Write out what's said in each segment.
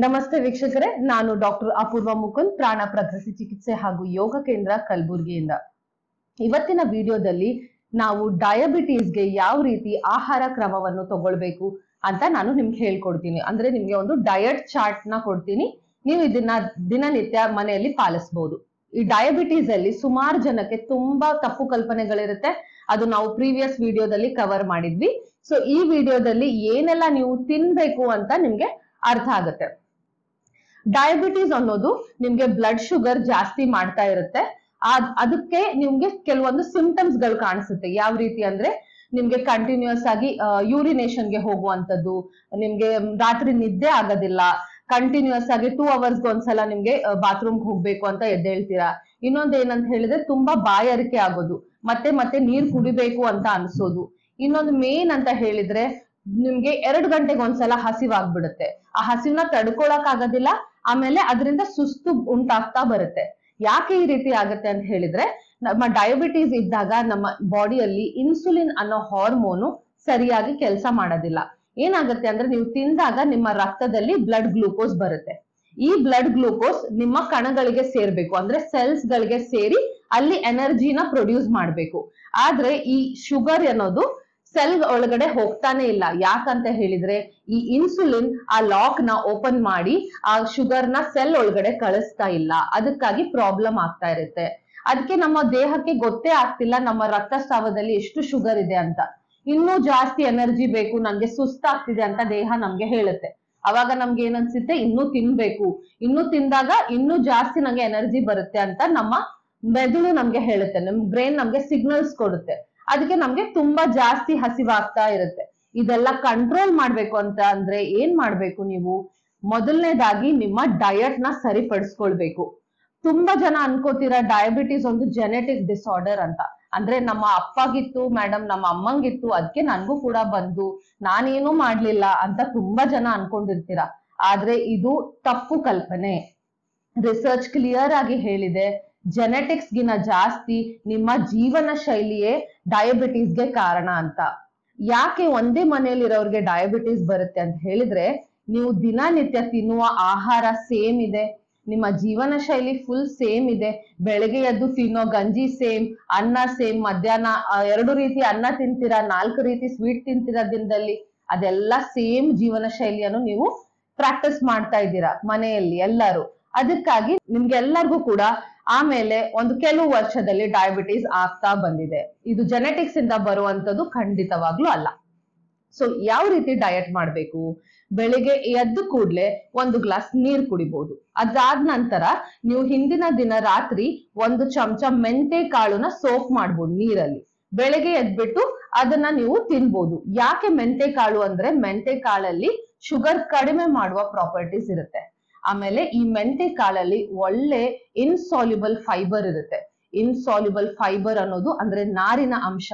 ನಮಸ್ತೆ ವೀಕ್ಷಕರೇ, ನಾನು ಡಾಕ್ಟರ್ ಅಪೂರ್ವ ಮುಕುಂದ್, ಪ್ರಾಣ ಪ್ರಕೃತಿ ಚಿಕಿತ್ಸೆ ಹಾಗೂ ಯೋಗ ಕೇಂದ್ರ ಕಲಬುರಗಿಯಿಂದ. ಇವತ್ತಿನ ವಿಡಿಯೋದಲ್ಲಿ ನಾವು ಡಯಾಬಿಟೀಸ್ಗೆ ಯಾವ ರೀತಿ ಆಹಾರ ಕ್ರಮವನ್ನು ತಗೊಳ್ಬೇಕು ಅಂತ ನಾನು ನಿಮ್ಗೆ ಹೇಳ್ಕೊಡ್ತೀನಿ. ಅಂದ್ರೆ ನಿಮ್ಗೆ ಒಂದು ಡಯಟ್ ಚಾರ್ಟ್ ನ ಕೊಡ್ತೀನಿ, ನೀವು ಇದನ್ನ ದಿನನಿತ್ಯ ಮನೆಯಲ್ಲಿ ಪಾಲಿಸಬಹುದು. ಈ ಡಯಾಬಿಟೀಸ್ ಅಲ್ಲಿ ಸುಮಾರು ಜನಕ್ಕೆ ತುಂಬಾ ತಪ್ಪು ಕಲ್ಪನೆಗಳಿರುತ್ತೆ. ಅದು ನಾವು ಪ್ರೀವಿಯಸ್ ವಿಡಿಯೋದಲ್ಲಿ ಕವರ್ ಮಾಡಿದ್ವಿ. ಸೊ ಈ ವಿಡಿಯೋದಲ್ಲಿ ಏನೆಲ್ಲ ನೀವು ತಿನ್ಬೇಕು ಅಂತ ನಿಮ್ಗೆ ಅರ್ಥ ಆಗುತ್ತೆ. ಡಯಾಬಿಟೀಸ್ ಅನ್ನೋದು ನಿಮ್ಗೆ ಬ್ಲಡ್ ಶುಗರ್ ಜಾಸ್ತಿ ಮಾಡ್ತಾ ಇರುತ್ತೆ. ಅದಕ್ಕೆ ನಿಮ್ಗೆ ಕೆಲವೊಂದು ಸಿಂಪ್ಟಮ್ಸ್ ಗಳು ಕಾಣಿಸುತ್ತೆ. ಯಾವ ರೀತಿ ಅಂದ್ರೆ ನಿಮ್ಗೆ ಕಂಟಿನ್ಯೂಸ್ ಆಗಿ ಯೂರಿನೇಷನ್ ಗೆ ಹೋಗುವಂತದ್ದು, ನಿಮ್ಗೆ ರಾತ್ರಿ ನಿದ್ದೆ ಆಗೋದಿಲ್ಲ, ಕಂಟಿನ್ಯೂಸ್ ಆಗಿ 2 hours ಒಂದ್ಸಲ ನಿಮ್ಗೆ ಬಾತ್ರೂಮ್ ಹೋಗ್ಬೇಕು ಅಂತ ಎದ್ದೇಳ್ತೀರಾ. ಇನ್ನೊಂದ್ ಏನಂತ ಹೇಳಿದ್ರೆ ತುಂಬಾ ಬಾಯಾರಿಕೆ ಆಗೋದು, ಮತ್ತೆ ಮತ್ತೆ ನೀರ್ ಕುಡಿಬೇಕು ಅಂತ ಅನ್ಸೋದು. ಇನ್ನೊಂದು ಮೇನ್ ಅಂತ ಹೇಳಿದ್ರೆ ನಿಮ್ಗೆ 2 ಗಂಟೆಗೆ ಒಂದ್ಸಲ ಹಸಿವಾಗ್ಬಿಡುತ್ತೆ. ಆ ಹಸಿವನ್ನ ತಡ್ಕೊಳಕ್ ಆಗೋದಿಲ್ಲ, ಆಮೇಲೆ ಅದರಿಂದ ಸುಸ್ತು ಉಂಟಾಗ್ತಾ ಬರುತ್ತೆ. ಯಾಕೆ ಈ ರೀತಿ ಆಗುತ್ತೆ ಅಂತ ಹೇಳಿದ್ರೆ, ನಮ್ಮ ಡಯಾಬಿಟೀಸ್ ಇದ್ದಾಗ ನಮ್ಮ ಬಾಡಿಯಲ್ಲಿ ಇನ್ಸುಲಿನ್ ಅನ್ನೋ ಹಾರ್ಮೋನು ಸರಿಯಾಗಿ ಕೆಲಸ ಮಾಡೋದಿಲ್ಲ. ಏನಾಗುತ್ತೆ ಅಂದ್ರೆ ನೀವು ತಿಂದಾಗ ನಿಮ್ಮ ರಕ್ತದಲ್ಲಿ ಬ್ಲಡ್ ಗ್ಲೂಕೋಸ್ ಬರುತ್ತೆ. ಈ ಬ್ಲಡ್ ಗ್ಲೂಕೋಸ್ ನಿಮ್ಮ ಕಣಗಳಿಗೆ ಸೇರ್ಬೇಕು, ಅಂದ್ರೆ ಸೆಲ್ಸ್ ಗಳಿಗೆ ಸೇರಿ ಅಲ್ಲಿ ಎನರ್ಜಿನ ಪ್ರೊಡ್ಯೂಸ್ ಮಾಡ್ಬೇಕು. ಆದ್ರೆ ಈ ಶುಗರ್ ಅನ್ನೋದು ಸೆಲ್ ಒಳಗಡೆ ಹೋಗ್ತಾನೆ ಇಲ್ಲ. ಯಾಕಂತ ಹೇಳಿದ್ರೆ ಈ ಇನ್ಸುಲಿನ್ ಆ ಲಾಕ್ ನ ಓಪನ್ ಮಾಡಿ ಆ ಶುಗರ್ ನ ಸೆಲ್ ಒಳಗಡೆ ಕಳಿಸ್ತಾ ಇಲ್ಲ. ಅದಕ್ಕಾಗಿ ಪ್ರಾಬ್ಲಮ್ ಆಗ್ತಾ ಇರುತ್ತೆ. ಅದಕ್ಕೆ ನಮ್ಮ ದೇಹಕ್ಕೆ ಗೊತ್ತೇ ಆಗ್ತಿಲ್ಲ ನಮ್ಮ ರಕ್ತಸ್ರಾವದಲ್ಲಿ ಎಷ್ಟು ಶುಗರ್ ಇದೆ ಅಂತ. ಇನ್ನೂ ಜಾಸ್ತಿ ಎನರ್ಜಿ ಬೇಕು, ನನ್ಗೆ ಸುಸ್ತಾಗ್ತಿದೆ ಅಂತ ದೇಹ ನಮ್ಗೆ ಹೇಳುತ್ತೆ. ಅವಾಗ ನಮ್ಗೆ ಏನನ್ಸುತ್ತೆ, ಇನ್ನೂ ತಿನ್ಬೇಕು, ಇನ್ನೂ ತಿಂದಾಗ ಇನ್ನೂ ಜಾಸ್ತಿ ನಂಗೆ ಎನರ್ಜಿ ಬರುತ್ತೆ ಅಂತ ನಮ್ಮ ಮೆದುಳು ನಮ್ಗೆ ಹೇಳುತ್ತೆ. ನಮ್ ಬ್ರೈನ್ ನಮ್ಗೆ ಸಿಗ್ನಲ್ಸ್ ಕೊಡುತ್ತೆ. ಅದಕ್ಕೆ ನಮ್ಗೆ ತುಂಬಾ ಜಾಸ್ತಿ ಹಸಿವಾಗ್ತಾ ಇರುತ್ತೆ. ಇದೆಲ್ಲ ಕಂಟ್ರೋಲ್ ಮಾಡ್ಬೇಕು ಅಂತ ಅಂದ್ರೆ ಏನ್ ಮಾಡ್ಬೇಕು ನೀವು? ಮೊದಲನೇದಾಗಿ ನಿಮ್ಮ ಡಯಟ್ ನ ಸರಿಪಡಿಸ್ಕೊಳ್ಬೇಕು. ತುಂಬಾ ಜನ ಅನ್ಕೋತೀರಾ ಡಯಾಬಿಟೀಸ್ ಒಂದು ಜೆನೆಟಿಕ್ ಡಿಸಾರ್ಡರ್ ಅಂತ. ಅಂದ್ರೆ ನಮ್ಮ ಅಪ್ಪಗಿತ್ತು ಮೇಡಮ್, ನಮ್ಮ ಅಮ್ಮಂಗಿತ್ತು, ಅದಕ್ಕೆ ನನ್ಗೂ ಕೂಡ ಬಂದು ನಾನೇನು ಮಾಡ್ಲಿಲ್ಲ ಅಂತ ತುಂಬಾ ಜನ ಅನ್ಕೊಂಡಿರ್ತೀರಾ. ಆದ್ರೆ ಇದು ತಪ್ಪು ಕಲ್ಪನೆ. ರಿಸರ್ಚ್ ಕ್ಲಿಯರ್ ಆಗಿ ಹೇಳಿದೆ, ಜೆನೆಟಿಕ್ಸ್ ಗಿನ ಜಾಸ್ತಿ ನಿಮ್ಮ ಜೀವನ ಶೈಲಿಯೇ ಡಯಾಬಿಟೀಸ್ಗೆ ಕಾರಣ ಅಂತ. ಯಾಕೆ ಒಂದೇ ಮನೆಯಲ್ಲಿರೋರ್ಗೆ ಡಯಾಬಿಟೀಸ್ ಬರುತ್ತೆ ಅಂತ ಹೇಳಿದ್ರೆ, ನೀವು ದಿನನಿತ್ಯ ತಿನ್ನುವ ಆಹಾರ ಸೇಮ್ ಇದೆ, ನಿಮ್ಮ ಜೀವನ ಶೈಲಿ ಫುಲ್ ಸೇಮ್ ಇದೆ. ಬೆಳಗ್ಗೆ ಎದ್ದು ತಿನ್ನೋ ಗಂಜಿ ಸೇಮ್, ಅನ್ನ ಸೇಮ್, ಮಧ್ಯಾಹ್ನ 2 ರೀತಿ ಅನ್ನ ತಿಂತೀರಾ, 4 ರೀತಿ ಸ್ವೀಟ್ ತಿಂತೀರಾ ದಿನದಲ್ಲಿ. ಅದೆಲ್ಲ ಸೇಮ್ ಜೀವನ ಶೈಲಿಯನ್ನು ನೀವು ಪ್ರಾಕ್ಟೀಸ್ ಮಾಡ್ತಾ ಇದ್ದೀರಾ ಮನೆಯಲ್ಲಿ ಎಲ್ಲರೂ. ಅದಕ್ಕಾಗಿ ನಿಮ್ಗೆಲ್ಲರಿಗೂ ಕೂಡ ಆಮೇಲೆ ಒಂದು ಕೆಲವು ವರ್ಷದಲ್ಲಿ ಡಯಾಬಿಟೀಸ್ ಆಗ್ತಾ ಬಂದಿದೆ. ಇದು ಜೆನೆಟಿಕ್ಸ್ ಇಂದ ಬರುವಂತದ್ದು ಖಂಡಿತವಾಗ್ಲೂ ಅಲ್ಲ. ಸೊ ಯಾವ ರೀತಿ ಡಯಟ್ ಮಾಡ್ಬೇಕು? ಬೆಳಿಗ್ಗೆ ಎದ್ದು ಕೂಡ್ಲೆ 1 ಗ್ಲಾಸ್ ನೀರ್ ಕುಡಿಬಹುದು. ಅದಾದ ನಂತರ ನೀವು ಹಿಂದಿನ ದಿನ ರಾತ್ರಿ 1 ಚಮಚ ಮೆಂತೆ ಕಾಳುನ ಸೋಕ್ ಮಾಡ್ಬೋದು ನೀರಲ್ಲಿ. ಬೆಳಗ್ಗೆ ಎದ್ಬಿಟ್ಟು ಅದನ್ನ ನೀವು ತಿನ್ಬೋದು. ಯಾಕೆ ಮೆಂತೆ ಕಾಳು ಅಂದ್ರೆ, ಮೆಂತೆ ಕಾಳಲ್ಲಿ ಶುಗರ್ ಕಡಿಮೆ ಮಾಡುವ ಪ್ರಾಪರ್ಟೀಸ್ ಇರುತ್ತೆ. ಆಮೇಲೆ ಈ ಮೆಂತೆ ಕಾಳಲ್ಲಿ ಒಳ್ಳೆ ಇನ್ಸಾಲ್ಯುಬಲ್ ಫೈಬರ್ ಇರುತ್ತೆ. ಇನ್ಸಾಲ್ಯುಬಲ್ ಫೈಬರ್ ಅನ್ನೋದು ಅಂದ್ರೆ ನಾರಿನ ಅಂಶ.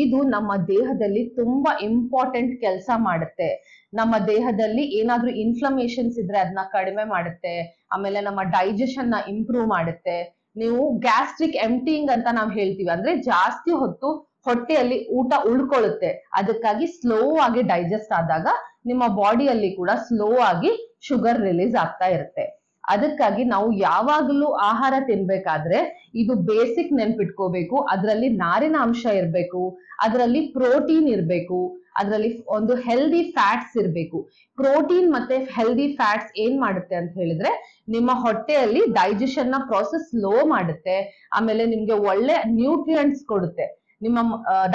ಇದು ನಮ್ಮ ದೇಹದಲ್ಲಿ ತುಂಬಾ ಇಂಪಾರ್ಟೆಂಟ್ ಕೆಲಸ ಮಾಡುತ್ತೆ. ನಮ್ಮ ದೇಹದಲ್ಲಿ ಏನಾದ್ರೂ ಇನ್ಫ್ಲಮೇಷನ್ಸ್ ಇದ್ರೆ ಅದನ್ನ ಕಡಿಮೆ ಮಾಡುತ್ತೆ. ಆಮೇಲೆ ನಮ್ಮ ಡೈಜೆಷನ್ ನ ಇಂಪ್ರೂವ್ ಮಾಡುತ್ತೆ. ನೀವು ಗ್ಯಾಸ್ಟ್ರಿಕ್ ಎಂಪ್ಟಿಂಗ್ ಅಂತ ನಾವು ಹೇಳ್ತೀವಿ, ಅಂದ್ರೆ ಜಾಸ್ತಿ ಹೊತ್ತು ಹೊಟ್ಟೆಯಲ್ಲಿ ಊಟ ಉಳ್ಕೊಳ್ಳುತ್ತೆ. ಅದಕ್ಕಾಗಿ ಸ್ಲೋ ಆಗಿ ಡೈಜೆಸ್ಟ್ ಆದಾಗ ನಿಮ್ಮ ಬಾಡಿಯಲ್ಲಿ ಕೂಡ ಸ್ಲೋ ಆಗಿ ಶುಗರ್ ರಿಲೀಸ್ ಆಗ್ತಾ ಇರುತ್ತೆ. ಅದಕ್ಕಾಗಿ ನಾವು ಯಾವಾಗಲೂ ಆಹಾರ ತಿನ್ಬೇಕಾದ್ರೆ ಇದು ಬೇಸಿಕ್ ನೆನ್ಪಿಟ್ಕೋಬೇಕು. ಅದರಲ್ಲಿ ನಾರಿನ ಅಂಶ ಇರ್ಬೇಕು, ಅದರಲ್ಲಿ ಪ್ರೋಟೀನ್ ಇರ್ಬೇಕು, ಅದರಲ್ಲಿ ಒಂದು ಹೆಲ್ದಿ ಫ್ಯಾಟ್ಸ್ ಇರ್ಬೇಕು. ಪ್ರೋಟೀನ್ ಮತ್ತೆ ಹೆಲ್ದಿ ಫ್ಯಾಟ್ಸ್ ಏನ್ ಮಾಡುತ್ತೆ ಅಂತ ಹೇಳಿದ್ರೆ, ನಿಮ್ಮ ಹೊಟ್ಟೆಯಲ್ಲಿ ಡೈಜೆಷನ್ ನ ಪ್ರಾಸೆಸ್ ಸ್ಲೋ ಮಾಡುತ್ತೆ. ಆಮೇಲೆ ನಿಮ್ಗೆ ಒಳ್ಳೆ ನ್ಯೂಟ್ರಿಯೆಂಟ್ಸ್ ಕೊಡುತ್ತೆ. ನಿಮ್ಮ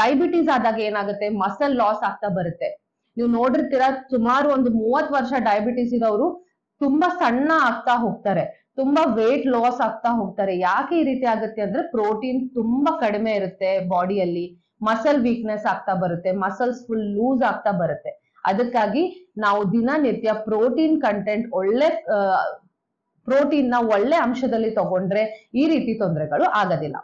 ಡಯಾಬಿಟೀಸ್ ಆದಾಗ ಏನಾಗುತ್ತೆ, ಮಸಲ್ ಲಾಸ್ ಆಗ್ತಾ ಬರುತ್ತೆ. ನೀವು ನೋಡಿರ್ತೀರಾ, ಸುಮಾರು ಒಂದು 30 ವರ್ಷ ಡಯಾಬಿಟೀಸ್ ಇರೋರು ತುಂಬಾ ಸಣ್ಣ ಆಗ್ತಾ ಹೋಗ್ತಾರೆ, ತುಂಬಾ ವೇಟ್ ಲಾಸ್ ಆಗ್ತಾ ಹೋಗ್ತಾರೆ. ಯಾಕೆ ಈ ರೀತಿ ಆಗುತ್ತೆ ಅಂದ್ರೆ, ಪ್ರೋಟೀನ್ ತುಂಬಾ ಕಡಿಮೆ ಇರುತ್ತೆ ಬಾಡಿಯಲ್ಲಿ, ಮಸಲ್ ವೀಕ್ನೆಸ್ ಆಗ್ತಾ ಬರುತ್ತೆ, ಮಸಲ್ಸ್ ಫುಲ್ ಲೂಸ್ ಆಗ್ತಾ ಬರುತ್ತೆ. ಅದಕ್ಕಾಗಿ ನಾವು ದಿನನಿತ್ಯ ಪ್ರೋಟೀನ್ ಕಂಟೆಂಟ್ ಪ್ರೋಟೀನ್ ನ ಒಳ್ಳೆ ಅಂಶದಲ್ಲಿ ತಗೊಂಡ್ರೆ ಈ ರೀತಿ ತೊಂದರೆಗಳು ಆಗೋದಿಲ್ಲ.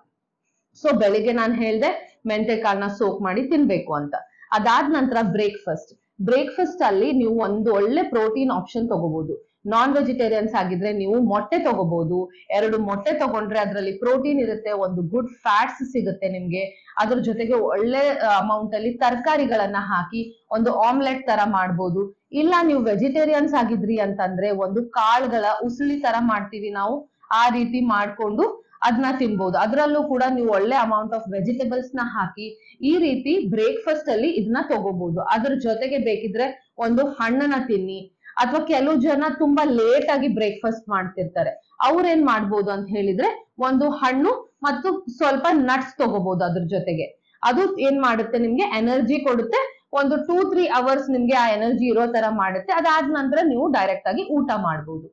ಸೊ ಬೆಳಿಗ್ಗೆ ನಾನು ಹೇಳ್ದೆ ಮೆಂತೆ ಕಾಳನ್ನ ಸೋಕ್ ಮಾಡಿ ತಿನ್ಬೇಕು ಅಂತ. ಅದಾದ ನಂತರ ಬ್ರೇಕ್ಫಾಸ್ಟ್ ಅಲ್ಲಿ ನೀವು ಒಂದು ಒಳ್ಳೆ ಪ್ರೋಟೀನ್ ಆಪ್ಷನ್ ತಗೋಬಹುದು. ನಾನ್ ವೆಜಿಟೇರಿಯನ್ಸ್ ಆಗಿದ್ರೆ ನೀವು ಮೊಟ್ಟೆ ತಗೋಬಹುದು. 2 ಮೊಟ್ಟೆ ತಗೊಂಡ್ರೆ ಅದರಲ್ಲಿ ಪ್ರೋಟೀನ್ ಇರುತ್ತೆ, ಒಂದು ಗುಡ್ ಫ್ಯಾಟ್ಸ್ ಸಿಗುತ್ತೆ ನಿಮ್ಗೆ. ಅದ್ರ ಜೊತೆಗೆ ಒಳ್ಳೆ ಅಮೌಂಟ್ ಅಲ್ಲಿ ತರಕಾರಿಗಳನ್ನ ಹಾಕಿ ಒಂದು ಆಮ್ಲೆಟ್ ತರ ಮಾಡ್ಬೋದು. ಇಲ್ಲ ನೀವು ವೆಜಿಟೇರಿಯನ್ಸ್ ಆಗಿದ್ರಿ ಅಂತಂದ್ರೆ ಒಂದು ಕಾಳುಗಳ ಉಸುಳಿ ತರ ಮಾಡ್ತೀವಿ ನಾವು, ಆ ರೀತಿ ಮಾಡ್ಕೊಂಡು ಅದನ್ನ ತಿನ್ಬಹುದು. ಅದರಲ್ಲೂ ಕೂಡ ನೀವು ಒಳ್ಳೆ ಅಮೌಂಟ್ ಆಫ್ ವೆಜಿಟೇಬಲ್ಸ್ ನ ಹಾಕಿ ಈ ರೀತಿ ಬ್ರೇಕ್ಫಾಸ್ಟ್ ಅಲ್ಲಿ ಇದನ್ನ ತಗೋಬಹುದು. ಅದ್ರ ಜೊತೆಗೆ ಬೇಕಿದ್ರೆ ಒಂದು ಹಣ್ಣನ್ನ ತಿನ್ನಿ, ಅಥವಾ ಕೆಲವು ಜನ ತುಂಬಾ ಲೇಟ್ ಆಗಿ ಬ್ರೇಕ್ಫಾಸ್ಟ್ ಮಾಡ್ತಿರ್ತಾರೆ, ಅವ್ರೇನ್ ಮಾಡ್ಬೋದು ಅಂತ ಹೇಳಿದ್ರೆ ಒಂದು ಹಣ್ಣು ಮತ್ತು ಸ್ವಲ್ಪ ನಟ್ಸ್ ತಗೋಬಹುದು ಅದ್ರ ಜೊತೆಗೆ. ಅದು ಏನ್ ಮಾಡುತ್ತೆ, ನಿಮ್ಗೆ ಎನರ್ಜಿ ಕೊಡುತ್ತೆ. ಒಂದು 2-3 ಅವರ್ಸ್ ನಿಮ್ಗೆ ಆ ಎನರ್ಜಿ ಇರೋ ತರ ಮಾಡುತ್ತೆ. ಅದಾದ ನಂತರ ನೀವು ಡೈರೆಕ್ಟ್ ಆಗಿ ಊಟ ಮಾಡಬಹುದು.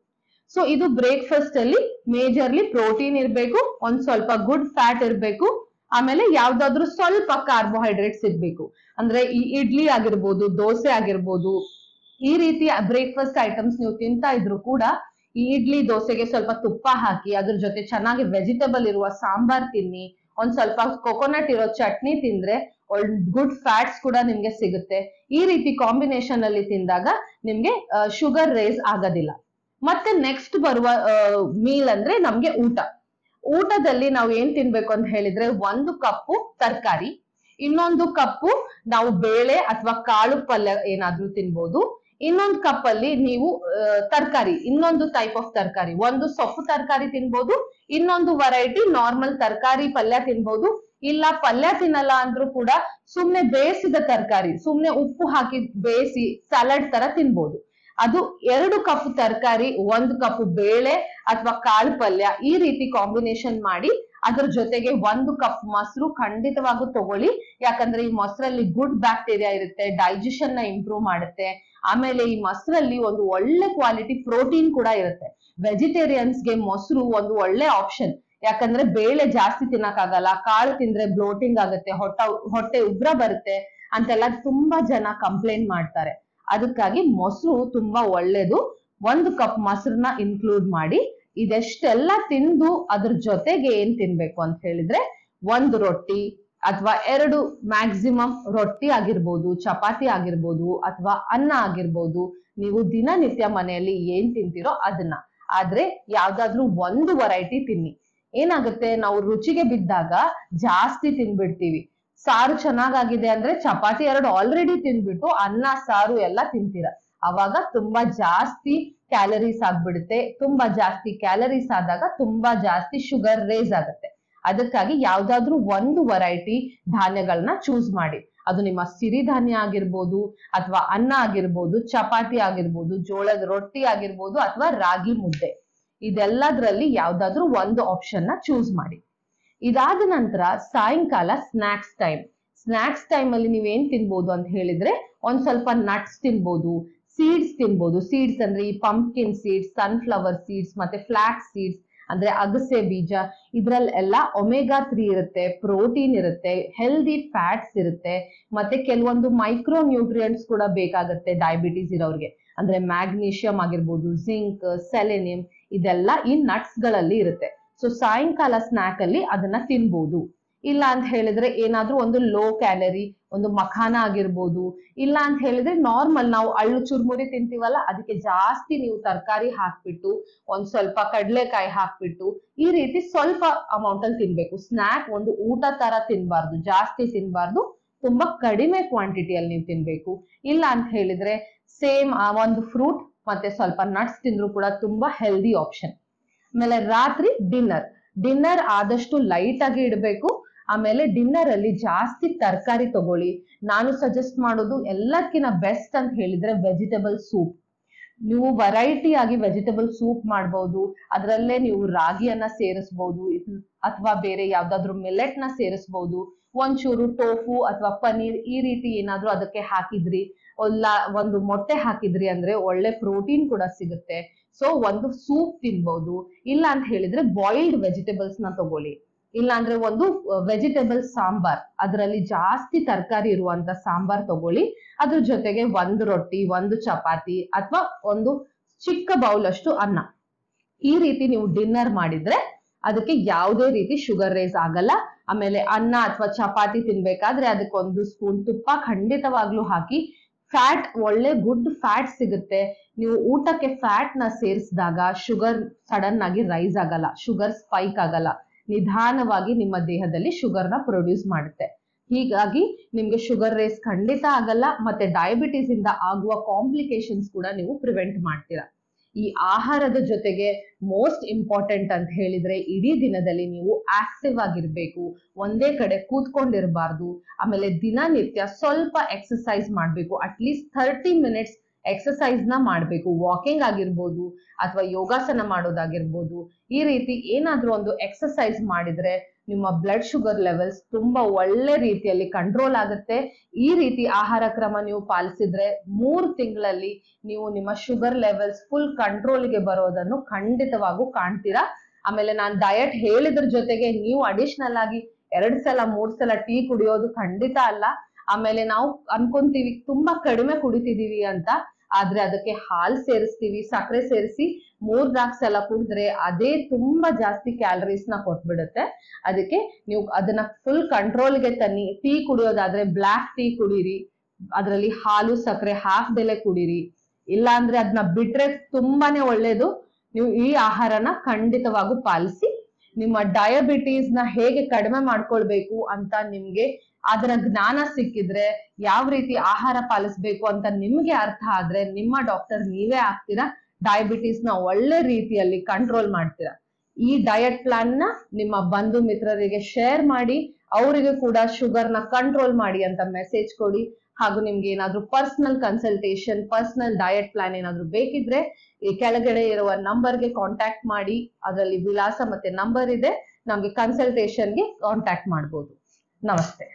ಸೊ ಇದು ಬ್ರೇಕ್ಫಾಸ್ಟ್ ಅಲ್ಲಿ ಮೇಜರ್ಲಿ ಪ್ರೋಟೀನ್ ಇರ್ಬೇಕು, ಒಂದ್ ಸ್ವಲ್ಪ ಗುಡ್ ಫ್ಯಾಟ್ ಇರ್ಬೇಕು, ಆಮೇಲೆ ಯಾವ್ದಾದ್ರು ಸ್ವಲ್ಪ ಕಾರ್ಬೋಹೈಡ್ರೇಟ್ಸ್ ಇರ್ಬೇಕು. ಅಂದ್ರೆ ಈ ಇಡ್ಲಿ ಆಗಿರ್ಬೋದು, ದೋಸೆ ಆಗಿರ್ಬೋದು, ಈ ರೀತಿಯ ಬ್ರೇಕ್ಫಾಸ್ಟ್ ಐಟಮ್ಸ್ ನೀವು ತಿಂತಾ ಇದ್ರು ಕೂಡ ಈ ಇಡ್ಲಿ ದೋಸೆಗೆ ಸ್ವಲ್ಪ ತುಪ್ಪ ಹಾಕಿ ಅದ್ರ ಜೊತೆ ಚೆನ್ನಾಗಿ ವೆಜಿಟೇಬಲ್ ಇರುವ ಸಾಂಬಾರ್ ತಿನ್ನಿ, ಒಂದ್ ಸ್ವಲ್ಪ ಕೊಕೊನಟ್ ಇರೋ ಚಟ್ನಿ ತಿಂದ್ರೆ ಗುಡ್ ಫ್ಯಾಟ್ಸ್ ಕೂಡ ನಿಮ್ಗೆ ಸಿಗುತ್ತೆ. ಈ ರೀತಿ ಕಾಂಬಿನೇಷನ್ ಅಲ್ಲಿ ತಿಂದಾಗ ನಿಮ್ಗೆ ಶುಗರ್ ರೇಸ್ ಆಗೋದಿಲ್ಲ. ಮತ್ತೆ ನೆಕ್ಸ್ಟ್ ಬರುವ ಮೀಲ್ ಅಂದ್ರೆ ನಮ್ಗೆ ಊಟ. ಊಟದಲ್ಲಿ ನಾವು ಏನ್ ತಿನ್ಬೇಕು ಅಂತ ಹೇಳಿದ್ರೆ 1 ಕಪ್ಪು ತರಕಾರಿ, ಇನ್ನೊಂದು ಕಪ್ಪು ನಾವು ಬೇಳೆ ಅಥವಾ ಕಾಳು ಪಲ್ಯ ಏನಾದ್ರೂ ತಿನ್ಬೋದು. ಇನ್ನೊಂದು ಕಪ್ ಅಲ್ಲಿ ನೀವು ತರಕಾರಿ, ಇನ್ನೊಂದು ಟೈಪ್ ಆಫ್ ತರಕಾರಿ, ಒಂದು ಸೊಪ್ಪು ತರಕಾರಿ ತಿನ್ಬೋದು, ಇನ್ನೊಂದು ವೆರೈಟಿ ನಾರ್ಮಲ್ ತರಕಾರಿ ಪಲ್ಯ ತಿನ್ಬೋದು. ಇಲ್ಲ ಪಲ್ಯ ತಿನ್ನಲ್ಲ ಅಂದ್ರೂ ಕೂಡ ಸುಮ್ನೆ ಬೇಯಿಸಿದ ತರಕಾರಿ, ಸುಮ್ನೆ ಉಪ್ಪು ಹಾಕಿ ಬೇಯಿಸಿ ಸಲಾಡ್ ತರ ತಿನ್ಬೋದು. ಅದು 2 ಕಪ್ ತರಕಾರಿ, 1 ಕಪ್ ಬೇಳೆ ಅಥವಾ ಕಾಳು ಪಲ್ಯ, ಈ ರೀತಿ ಕಾಂಬಿನೇಷನ್ ಮಾಡಿ ಅದ್ರ ಜೊತೆಗೆ 1 ಕಪ್ ಮೊಸರು ಖಂಡಿತವಾಗೂ ತಗೊಳ್ಳಿ. ಯಾಕಂದ್ರೆ ಈ ಮೊಸರಲ್ಲಿ ಗುಡ್ ಬ್ಯಾಕ್ಟೀರಿಯಾ ಇರುತ್ತೆ, ಡೈಜೆಷನ್ ನ ಇಂಪ್ರೂವ್ ಮಾಡುತ್ತೆ. ಆಮೇಲೆ ಈ ಮೊಸರಲ್ಲಿ ಒಂದು ಒಳ್ಳೆ ಕ್ವಾಲಿಟಿ ಪ್ರೋಟೀನ್ ಕೂಡ ಇರುತ್ತೆ. ವೆಜಿಟೇರಿಯನ್ಸ್ಗೆ ಮೊಸರು ಒಂದು ಒಳ್ಳೆ ಆಪ್ಷನ್. ಯಾಕಂದ್ರೆ ಬೇಳೆ ಜಾಸ್ತಿ ತಿನ್ನಕ್ಕಾಗಲ್ಲ, ಕಾಳು ತಿಂದ್ರೆ ಬ್ಲೋಟಿಂಗ್ ಆಗುತ್ತೆ, ಹೊಟ್ಟೆ ಉಬ್ರ ಬರುತ್ತೆ ಅಂತೆಲ್ಲ ತುಂಬಾ ಜನ ಕಂಪ್ಲೇಂಟ್ ಮಾಡ್ತಾರೆ. ಅದಕ್ಕಾಗಿ ಮೊಸರು ತುಂಬಾ ಒಳ್ಳೇದು. 1 ಕಪ್ ಮೊಸರನ್ನ ಇನ್ಕ್ಲೂಡ್ ಮಾಡಿ ಇದೆಷ್ಟೆಲ್ಲ ತಿಂದು ಅದ್ರ ಜೊತೆಗೆ ಏನ್ ತಿನ್ಬೇಕು ಅಂತ ಹೇಳಿದ್ರೆ 1 ರೊಟ್ಟಿ ಅಥವಾ 2 ಮ್ಯಾಕ್ಸಿಮಮ್ ರೊಟ್ಟಿ ಆಗಿರ್ಬೋದು, ಚಪಾತಿ ಆಗಿರ್ಬೋದು, ಅಥವಾ ಅನ್ನ ಆಗಿರ್ಬೋದು. ನೀವು ದಿನನಿತ್ಯ ಮನೆಯಲ್ಲಿ ಏನ್ ತಿಂತೀರೋ ಅದನ್ನ, ಆದ್ರೆ ಯಾವ್ದಾದ್ರು ಒಂದು ವೆರೈಟಿ ತಿನ್ನಿ. ಏನಾಗುತ್ತೆ, ನಾವು ರುಚಿಗೆ ಬಿದ್ದಾಗ ಜಾಸ್ತಿ ತಿನ್ಬಿಡ್ತೀವಿ. ಸಾರು ಚೆನ್ನಾಗಾಗಿದೆ ಅಂದ್ರೆ ಚಪಾತಿ 2 ಆಲ್ರೆಡಿ ತಿನ್ಬಿಟ್ಟು ಅನ್ನ ಸಾರು ಎಲ್ಲ ತಿಂತೀರ. ಅವಾಗ ತುಂಬಾ ಜಾಸ್ತಿ ಕ್ಯಾಲರೀಸ್ ಆಗ್ಬಿಡುತ್ತೆ. ತುಂಬಾ ಜಾಸ್ತಿ ಕ್ಯಾಲರೀಸ್ ಆದಾಗ ತುಂಬಾ ಜಾಸ್ತಿ ಶುಗರ್ ರೇಸ್ ಆಗುತ್ತೆ. ಅದಕ್ಕಾಗಿ ಯಾವ್ದಾದ್ರು ಒಂದು ವೆರೈಟಿ ಧಾನ್ಯಗಳನ್ನ ಚೂಸ್ ಮಾಡಿ. ಅದು ನಿಮ್ಮ ಸಿರಿಧಾನ್ಯ ಆಗಿರ್ಬೋದು, ಅಥವಾ ಅನ್ನ ಆಗಿರ್ಬೋದು, ಚಪಾತಿ ಆಗಿರ್ಬೋದು, ಜೋಳದ ರೊಟ್ಟಿ ಆಗಿರ್ಬೋದು, ಅಥವಾ ರಾಗಿ ಮುದ್ದೆ. ಇದೆಲ್ಲದ್ರಲ್ಲಿ ಯಾವ್ದಾದ್ರು ಒಂದು ಆಪ್ಷನ್ ನ ಚೂಸ್ ಮಾಡಿ. ಇದಾದ ನಂತರ ಸಾಯಂಕಾಲ ಸ್ನಾಕ್ಸ್ ಟೈಮ್ ಅಲ್ಲಿ ನೀವೇನ್ ತಿನ್ಬೋದು ಅಂತ ಹೇಳಿದ್ರೆ ಒಂದ್ ಸ್ವಲ್ಪ ನಟ್ಸ್ ತಿನ್ಬೋದು, ಸೀಡ್ಸ್ ತಿನ್ಬೋದು. ಸೀಡ್ಸ್ ಅಂದ್ರೆ ಈ ಪಂಪ್ಕಿನ್ ಸೀಡ್ಸ್, ಸನ್ಫ್ಲವರ್ ಸೀಡ್ಸ್, ಮತ್ತೆ ಫ್ಲಾಕ್ಸ್ ಸೀಡ್ಸ್ ಅಂದ್ರೆ ಅಗಸೆ ಬೀಜ. ಇದ್ರಲ್ಲೆಲ್ಲ ಒಮೆಗಾ 3 ಇರುತ್ತೆ, ಪ್ರೋಟೀನ್ ಇರುತ್ತೆ, ಹೆಲ್ದಿ ಫ್ಯಾಟ್ಸ್ ಇರುತ್ತೆ, ಮತ್ತೆ ಕೆಲವೊಂದು ಮೈಕ್ರೋ ನ್ಯೂಟ್ರಿಯೆಂಟ್ಸ್ ಕೂಡ ಬೇಕಾಗುತ್ತೆ ಡಯಾಬಿಟಿಸ್ ಇರೋರಿಗೆ. ಅಂದ್ರೆ ಮ್ಯಾಗ್ನೀಷಿಯಂ ಆಗಿರ್ಬೋದು, ಜಿಂಕ್, ಸೆಲೆನಿಯಂ, ಇದೆಲ್ಲ ಈ ನಟ್ಸ್ ಗಳಲ್ಲಿ ಇರುತ್ತೆ. ಸೊ ಸಾಯಂಕಾಲ ಸ್ನಾಕ್ ಅಲ್ಲಿ ಅದನ್ನ ತಿನ್ಬೋದು. ಇಲ್ಲ ಅಂತ ಹೇಳಿದ್ರೆ ಏನಾದ್ರೂ ಒಂದು ಲೋ ಕ್ಯಾಲರಿ, ಒಂದು ಮಖಾನ ಆಗಿರ್ಬೋದು. ಇಲ್ಲ ಅಂತ ಹೇಳಿದ್ರೆ ನಾರ್ಮಲ್ ನಾವು ಅಳ್ಳು ಚುರ್ಮುರಿ ತಿಂತೀವಲ್ಲ, ಅದಕ್ಕೆ ಜಾಸ್ತಿ ನೀವು ತರಕಾರಿ ಹಾಕ್ಬಿಟ್ಟು ಒಂದ್ ಸ್ವಲ್ಪ ಕಡಲೆಕಾಯಿ ಹಾಕ್ಬಿಟ್ಟು ಈ ರೀತಿ ಸ್ವಲ್ಪ ಅಮೌಂಟ್ ಅಲ್ಲಿ ತಿನ್ಬೇಕು. ಸ್ನಾಕ್ ಒಂದು ಊಟ ತರ ತಿನ್ಬಾರ್ದು, ಜಾಸ್ತಿ ತಿನ್ಬಾರ್ದು, ತುಂಬಾ ಕಡಿಮೆ ಕ್ವಾಂಟಿಟಿಯಲ್ಲಿ ನೀವು ತಿನ್ಬೇಕು. ಇಲ್ಲ ಅಂತ ಹೇಳಿದ್ರೆ ಸೇಮ್ ಒಂದು ಫ್ರೂಟ್ ಮತ್ತೆ ಸ್ವಲ್ಪ ನಟ್ಸ್ ತಿಂದ್ರು ಕೂಡ ತುಂಬಾ ಹೆಲ್ದಿ ಆಪ್ಷನ್. ಆಮೇಲೆ ರಾತ್ರಿ ಡಿನ್ನರ್ ಆದಷ್ಟು ಲೈಟ್ ಆಗಿ ಇಡಬೇಕು. ಆಮೇಲೆ ಡಿನ್ನರ್ ಅಲ್ಲಿ ಜಾಸ್ತಿ ತರಕಾರಿ ತಗೊಳ್ಳಿ. ನಾನು ಸಜೆಸ್ಟ್ ಮಾಡೋದು ಎಲ್ಲಕ್ಕಿಂತ ಬೆಸ್ಟ್ ಅಂತ ಹೇಳಿದ್ರೆ ವೆಜಿಟೇಬಲ್ ಸೂಪ್. ನೀವು ವೆರೈಟಿ ಆಗಿ ವೆಜಿಟೇಬಲ್ ಸೂಪ್ ಮಾಡಬಹುದು. ಅದರಲ್ಲೇ ನೀವು ರಾಗಿಯನ್ನ ಸೇರಿಸಬಹುದು, ಅಥವಾ ಬೇರೆ ಯಾವ್ದಾದ್ರು ಮಿಲೆಟ್ ನ ಸೇರಿಸಬಹುದು. ಒಂಚೂರು ಟೋಫು ಅಥವಾ ಪನೀರ್ ಈ ರೀತಿ ಏನಾದ್ರೂ ಅದಕ್ಕೆ ಹಾಕಿದ್ರಿ, ಒಂದು ಮೊಟ್ಟೆ ಹಾಕಿದ್ರಿ ಅಂದ್ರೆ ಒಳ್ಳೆ ಪ್ರೋಟೀನ್ ಕೂಡ ಸಿಗುತ್ತೆ. ಸೊ ಒಂದು ಸೂಪ್ ತಿನ್ಬಹುದು. ಇಲ್ಲ ಅಂತ ಹೇಳಿದ್ರೆ ಬಾಯ್ಲ್ಡ್ ವೆಜಿಟೇಬಲ್ಸ್ ನ ತಗೊಳ್ಳಿ. ಇಲ್ಲ ಅಂದ್ರೆ ಒಂದು ವೆಜಿಟೇಬಲ್ ಸಾಂಬಾರ್, ಅದರಲ್ಲಿ ಜಾಸ್ತಿ ತರಕಾರಿ ಇರುವಂತ ಸಾಂಬಾರ್ ತಗೊಳ್ಳಿ. ಅದ್ರ ಜೊತೆಗೆ 1 ರೊಟ್ಟಿ, 1 ಚಪಾತಿ, ಅಥವಾ ಒಂದು ಚಿಕ್ಕ ಬೌಲ್ ಅಷ್ಟು ಅನ್ನ. ಈ ರೀತಿ ನೀವು ಡಿನ್ನರ್ ಮಾಡಿದ್ರೆ ಅದಕ್ಕೆ ಯಾವುದೇ ರೀತಿ ಶುಗರ್ ರೇಸ್ ಆಗಲ್ಲ. ಆಮೇಲೆ ಅನ್ನ ಅಥವಾ ಚಪಾತಿ ತಿನ್ಬೇಕಾದ್ರೆ ಅದಕ್ಕೆ 1 ಸ್ಪೂನ್ ತುಪ್ಪ ಖಂಡಿತವಾಗ್ಲೂ ಹಾಕಿ. ಫ್ಯಾಟ್, ಒಳ್ಳೆ ಗುಡ್ ಫ್ಯಾಟ್ ಸಿಗುತ್ತೆ. ನೀವು ಊಟಕ್ಕೆ ಫ್ಯಾಟ್ ನ ಸೇರಿಸಿದಾಗ ಶುಗರ್ ಸಡನ್ ಆಗಿ ರೈಸ್ ಆಗಲ್ಲ, ಶುಗರ್ ಸ್ಪೈಕ್ ಆಗಲ್ಲ. ನಿಧಾನವಾಗಿ ನಿಮ್ಮ ದೇಹದಲ್ಲಿ ಶುಗರ್ ನ ಪ್ರೊಡ್ಯೂಸ್ ಮಾಡುತ್ತೆ. ಹೀಗಾಗಿ ನಿಮ್ಗೆ ಶುಗರ್ ರೇಸ್ ಖಂಡಿತ ಆಗಲ್ಲ, ಮತ್ತೆ ಡಯಾಬಿಟಿಸ್ ಇಂದ ಆಗುವ ಕಾಂಪ್ಲಿಕೇಶನ್ಸ್ ಕೂಡ ನೀವು ಪ್ರಿವೆಂಟ್ ಮಾಡ್ತೀರಾ. ಈ ಆಹಾರದ ಜೊತೆಗೆ ಮೋಸ್ಟ್ ಇಂಪಾರ್ಟೆಂಟ್ ಅಂತ ಹೇಳಿದ್ರೆ ಇಡೀ ದಿನದಲ್ಲಿ ನೀವು ಆಕ್ಟಿವ್ ಆಗಿರ್ಬೇಕು, ಒಂದೇ ಕಡೆ ಕೂತ್ಕೊಂಡಿರಬಾರ್ದು. ಆಮೇಲೆ ದಿನನಿತ್ಯ ಸ್ವಲ್ಪ ಎಕ್ಸರ್ಸೈಸ್ ಮಾಡ್ಬೇಕು, ಅಟ್ಲೀಸ್ಟ್ 30 ಮಿನಿಟ್ಸ್ ಎಕ್ಸರ್ಸೈಸ್ ನ ಮಾಡ್ಬೇಕು. ವಾಕಿಂಗ್ ಆಗಿರ್ಬೋದು ಅಥವಾ ಯೋಗಾಸನ ಮಾಡೋದಾಗಿರ್ಬೋದು. ಈ ರೀತಿ ಏನಾದ್ರೂ ಒಂದು ಎಕ್ಸರ್ಸೈಸ್ ಮಾಡಿದ್ರೆ ನಿಮ್ಮ ಬ್ಲಡ್ ಶುಗರ್ ಲೆವೆಲ್ಸ್ ತುಂಬಾ ಒಳ್ಳೆ ರೀತಿಯಲ್ಲಿ ಕಂಟ್ರೋಲ್ ಆಗುತ್ತೆ. ಈ ರೀತಿ ಆಹಾರ ಕ್ರಮ ನೀವು ಪಾಲಿಸಿದ್ರೆ 3 ತಿಂಗಳಲ್ಲಿ ನೀವು ನಿಮ್ಮ ಶುಗರ್ ಲೆವೆಲ್ಸ್ ಫುಲ್ ಕಂಟ್ರೋಲ್ಗೆ ಬರೋದನ್ನು ಖಂಡಿತವಾಗೂ ಕಾಣ್ತೀರಾ. ಆಮೇಲೆ ನಾನು ಡಯಟ್ ಹೇಳಿದ್ರ ಜೊತೆಗೆ ನೀವು ಅಡಿಷನಲ್ ಆಗಿ 2 ಸಲ 3 ಸಲ ಟೀ ಕುಡಿಯೋದು ಖಂಡಿತ ಅಲ್ಲ. ಆಮೇಲೆ ನಾವು ಅನ್ಕೊಂತೀವಿ ತುಂಬಾ ಕಡಿಮೆ ಕುಡಿತಿದೀವಿ ಅಂತ, ಆದ್ರೆ ಅದಕ್ಕೆ ಹಾಲು ಸೇರಿಸ್ತೀವಿ, ಸಕ್ಕರೆ ಸೇರಿಸಿ 3-4 ಸಲ ಕುಡಿದ್ರೆ ಅದೇ ತುಂಬಾ ಜಾಸ್ತಿ ಕ್ಯಾಲರೀಸ್ ನ ಕೊಟ್ಬಿಡುತ್ತೆ. ಅದಕ್ಕೆ ನೀವು ಅದನ್ನ ಫುಲ್ ಕಂಟ್ರೋಲ್ಗೆ ತನ್ನಿ. ಟೀ ಕುಡಿಯೋದಾದ್ರೆ ಬ್ಲಾಕ್ ಟೀ ಕುಡೀರಿ, ಅದರಲ್ಲಿ ಹಾಲು ಸಕ್ಕರೆ ಹಾಕ್ದೆಲೆ ಕುಡೀರಿ. ಇಲ್ಲ ಅಂದ್ರೆ ಅದನ್ನ ಬಿಟ್ರೆ ತುಂಬಾನೇ ಒಳ್ಳೇದು. ನೀವು ಈ ಆಹಾರನ ಖಂಡಿತವಾಗೂ ಪಾಲಿಸಿ. ನಿಮ್ಮ ಡಯಾಬಿಟೀಸ್ ನ ಹೇಗೆ ಕಡಿಮೆ ಮಾಡ್ಕೊಳ್ಬೇಕು ಅಂತ ನಿಮ್ಗೆ ಅದರ ಜ್ಞಾನ ಸಿಕ್ಕಿದ್ರೆ, ಯಾವ ರೀತಿ ಆಹಾರ ಪಾಲಿಸ್ಬೇಕು ಅಂತ ನಿಮ್ಗೆ ಅರ್ಥ ಆದ್ರೆ ನಿಮ್ಮ ಡಾಕ್ಟರ್ ನೀವೇ ಆಗ್ತೀರಾ. ಡಯಾಬಿಟೀಸ್ ನ ಒಳ್ಳೆ ರೀತಿಯಲ್ಲಿ ಕಂಟ್ರೋಲ್ ಮಾಡ್ತೀರಾ. ಈ ಡಯಟ್ ಪ್ಲಾನ್ ನ ನಿಮ್ಮ ಬಂಧು ಮಿತ್ರರಿಗೆ ಶೇರ್ ಮಾಡಿ, ಅವರಿಗೆ ಕೂಡ ಶುಗರ್ ನ ಕಂಟ್ರೋಲ್ ಮಾಡಿ ಅಂತ ಮೆಸೇಜ್ ಕೊಡಿ. ಹಾಗೂ ನಿಮ್ಗೆ ಏನಾದ್ರೂ personal consultation, personal diet plan ಏನಾದ್ರೂ ಬೇಕಿದ್ರೆ ಈ ಕೆಳಗಡೆ ಇರುವ ನಂಬರ್ಗೆ ಕಾಂಟ್ಯಾಕ್ಟ್ ಮಾಡಿ. ಅದರಲ್ಲಿ ವಿಳಾಸ ಮತ್ತೆ ನಂಬರ್ ಇದೆ, ನಮ್ಗೆ ಕನ್ಸಲ್ಟೇಷನ್ಗೆ ಕಾಂಟ್ಯಾಕ್ಟ್ ಮಾಡ್ಬೋದು. ನಮಸ್ತೆ.